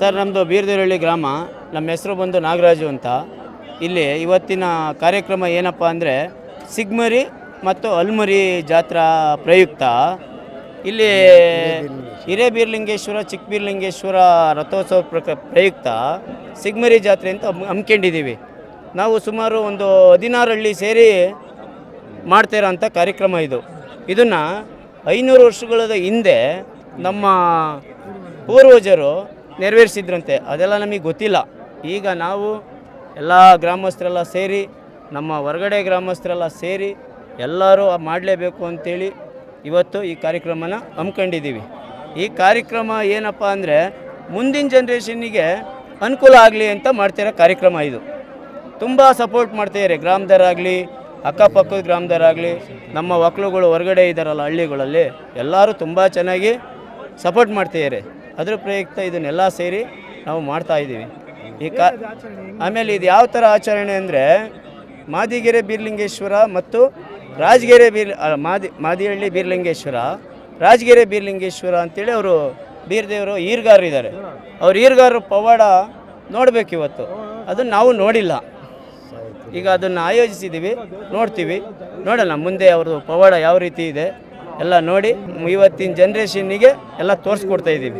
Sir ನಮ್ಮದು ಬೀರ್ದೇರಹಳ್ಳಿ ಗ್ರಾಮ. ನಮ್ಮ ಹೆಸರು ಬಂದು ನಾಗರಾಜು ಅಂತ. ಇಲ್ಲಿ ಇವತ್ತಿನ ಕಾರ್ಯಕ್ರಮ ಏನಪ್ಪ ಅಂದರೆ ಸಿಗ್ಮರಿ ಮತ್ತು ಅಲ್ಮರಿ ಜಾತ್ರಾ ಪ್ರಯುಕ್ತ ಇಲ್ಲಿ ಹಿರೇಬೀರ್ಲಿಂಗೇಶ್ವರ ಚಿಕ್ಕಬೀರ್ಲಿಂಗೇಶ್ವರ ರಥೋತ್ಸವ ಪ್ರಯುಕ್ತ ಸಿಗ್ಮರಿ ಜಾತ್ರೆ ಅಂತ ಹಮ್ಮಿಕೊಂಡಿದ್ದೀವಿ. ನಾವು ಸುಮಾರು ಒಂದು 16 ಹಳ್ಳಿ ಸೇರಿ ಮಾಡ್ತಿರೋಂಥ ಕಾರ್ಯಕ್ರಮ ಇದು. ಇದನ್ನು 500 ವರ್ಷಗಳ ಹಿಂದೆ ನಮ್ಮ ಪೂರ್ವಜರು ನೆರವೇರಿಸಿದ್ರಂತೆ. ಅದೆಲ್ಲ ನಮಗೆ ಗೊತ್ತಿಲ್ಲ. ಈಗ ನಾವು ಎಲ್ಲ ಗ್ರಾಮಸ್ಥರೆಲ್ಲ ಸೇರಿ, ನಮ್ಮ ಹೊರಗಡೆ ಗ್ರಾಮಸ್ಥರೆಲ್ಲ ಸೇರಿ ಎಲ್ಲರೂ ಮಾಡಲೇಬೇಕು ಅಂಥೇಳಿ ಇವತ್ತು ಈ ಕಾರ್ಯಕ್ರಮನ ಹಮ್ಮಿಕೊಂಡಿದ್ದೀವಿ. ಈ ಕಾರ್ಯಕ್ರಮ ಏನಪ್ಪ ಅಂದರೆ ಮುಂದಿನ ಜನ್ರೇಷನ್ನಿಗೆ ಅನುಕೂಲ ಆಗಲಿ ಅಂತ ಮಾಡ್ತಿರೋ ಕಾರ್ಯಕ್ರಮ ಇದು. ತುಂಬ ಸಪೋರ್ಟ್ ಮಾಡ್ತಾಯಿದ್ದಾರೆ, ಗ್ರಾಮದವರಾಗಲಿ ಅಕ್ಕಪಕ್ಕದ ಗ್ರಾಮದವರಾಗಲಿ, ನಮ್ಮ ಮಕ್ಕಳುಗಳು ಹೊರಗಡೆ ಇದ್ದಾರಲ್ಲ ಹಳ್ಳಿಗಳಲ್ಲಿ, ಎಲ್ಲರೂ ತುಂಬ ಚೆನ್ನಾಗಿ ಸಪೋರ್ಟ್ ಮಾಡ್ತಾಯಿದ್ದಾರೆ. ಅದ್ರ ಪ್ರಯುಕ್ತ ಇದನ್ನೆಲ್ಲ ಸೇರಿ ನಾವು ಮಾಡ್ತಾಯಿದ್ದೀವಿ. ಆಮೇಲೆ ಇದು ಯಾವ ಥರ ಆಚರಣೆ ಅಂದರೆ ಮಾದಿಗೆರೆ ಬೀರ್ಲಿಂಗೇಶ್ವರ ಮತ್ತು ರಾಜಗೆರೆ ಮಾದಿಹಳ್ಳಿ ಬೀರ್ಲಿಂಗೇಶ್ವರ, ರಾಜಗೆರೆ ಬೀರ್ಲಿಂಗೇಶ್ವರ ಅಂತೇಳಿ ಅವರು ಬೀರ್ದೇವರು ಈರ್ಗಾರರು ಇದ್ದಾರೆ. ಅವ್ರು ಈರ್ಗಾರರು ಪವಾಡ ನೋಡಬೇಕು ಇವತ್ತು. ಅದನ್ನು ನಾವು ನೋಡಿಲ್ಲ. ಈಗ ಅದನ್ನು ಆಯೋಜಿಸಿದ್ದೀವಿ, ನೋಡ್ತೀವಿ, ನೋಡೋಣ ಮುಂದೆ ಅವ್ರದ್ದು ಪವಾಡ ಯಾವ ರೀತಿ ಇದೆ ಎಲ್ಲ ನೋಡಿ ಇವತ್ತಿನ ಜನ್ರೇಷನ್ನಿಗೆ ಎಲ್ಲ ತೋರಿಸ್ಕೊಡ್ತಾ ಇದ್ದೀವಿ.